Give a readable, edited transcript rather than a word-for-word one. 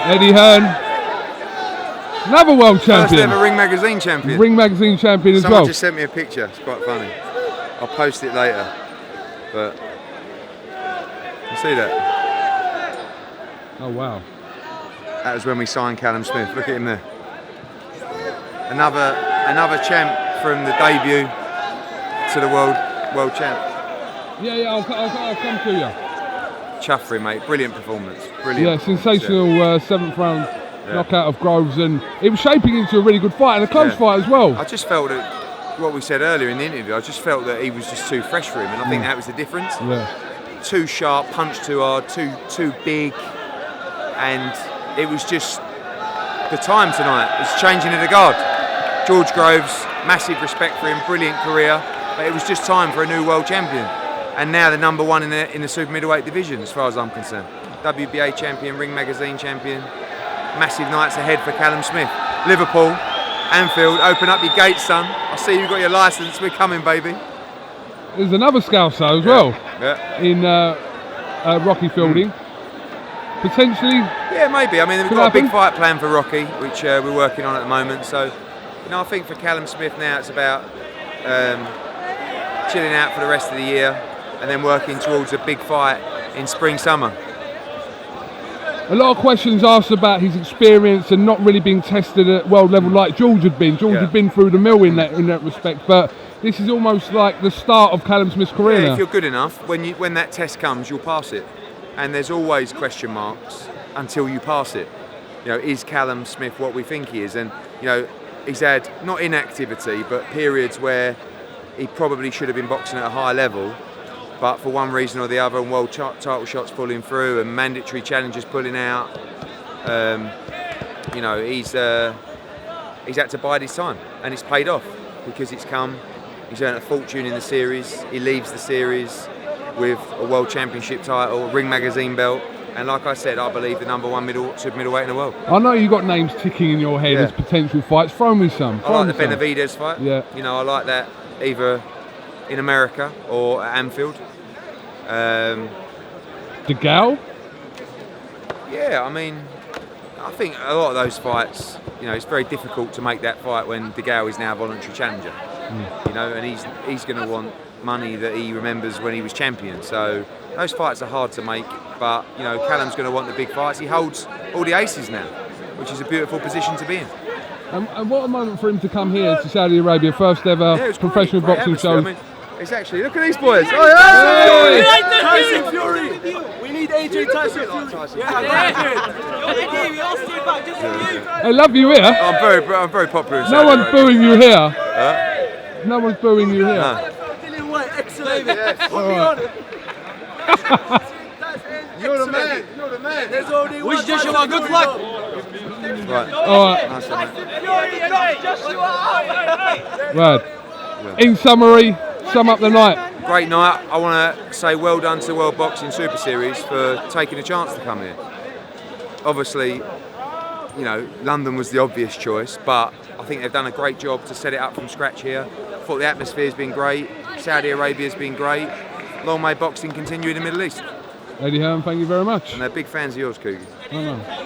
Eddie Hearn, another world champion. First ever Ring Magazine champion. Ring Magazine champion as Someone well. just sent me a picture. It's quite funny. I'll post it later. But you see that? Oh wow. That was when we signed Callum Smith. Look at him there. Another champ from the debut to the world champ. Yeah, I'll come to you. Chuffed for him, mate. Brilliant performance. Brilliant. Yeah, sensational 7th round knockout of Groves, and it was shaping into a really good fight and a close fight as well. I just felt that what we said earlier in the interview, I just felt that he was just too fresh for him, and I think that was the difference. Yeah. Too sharp, punched too hard, too big, and it was just the time tonight. It's changing of the guard. George Groves, massive respect for him, brilliant career, but it was just time for a new world champion. And now the number one in the super middleweight division, as far as I'm concerned. WBA champion, Ring Magazine champion. Massive nights ahead for Callum Smith. Liverpool, Anfield, open up your gates, son. I see you've got your licence. We're coming, baby. There's another Scouser as well in Rocky Fielding. Potentially. Yeah, maybe. I mean, we've got a big fight plan for Rocky, which we're working on at the moment. So, I think for Callum Smith now, it's about chilling out for the rest of the year, and then working towards a big fight in spring, summer. A lot of questions asked about his experience and not really being tested at world level like George had been. George had been through the mill in that respect, but this is almost like the start of Callum Smith's career now. If you're good enough, when that test comes, you'll pass it. And there's always question marks until you pass it. Is Callum Smith what we think he is? And, he's had, not inactivity, but periods where he probably should have been boxing at a high level, but for one reason or the other, and world title shots pulling through and mandatory challenges pulling out, he's had to bide his time, and it's paid off because he's earned a fortune in the series. He leaves the series with a world championship title, a Ring Magazine belt, and like I said, I believe the number one super middleweight in the world. I know you've got names ticking in your head as potential fights. Throw me some. I like the Benavidez fight. Yeah. I like that either in America or at Anfield. DeGale? Yeah, I think a lot of those fights, it's very difficult to make that fight when DeGale is now a voluntary challenger. And he's going to want money that he remembers when he was champion. So those fights are hard to make, but Callum's going to want the big fights. He holds all the aces now, which is a beautiful position to be in. And what a moment for him to come here to Saudi Arabia, first ever professional boxing show. It's actually, look at these boys. Hey! Tyson Fury. We need AJ Tyson Fury. I love you here. I'm very popular in Saudi No one's Arabia. booing you here. No one's booing you here. Excellent. You're the man. You're the man. There's only one. Wish Joshua good luck. Right. All right. Nice one, mate. Right. In summary, sum up the night. Great night. I want to say well done to World Boxing Super Series for taking a chance to come here. Obviously, London was the obvious choice, but I think they've done a great job to set it up from scratch here. I thought the atmosphere's been great. Saudi Arabia's been great. Long may boxing continue in the Middle East. Eddie Hearn, thank you very much. And they're big fans of yours, Cougar. I know.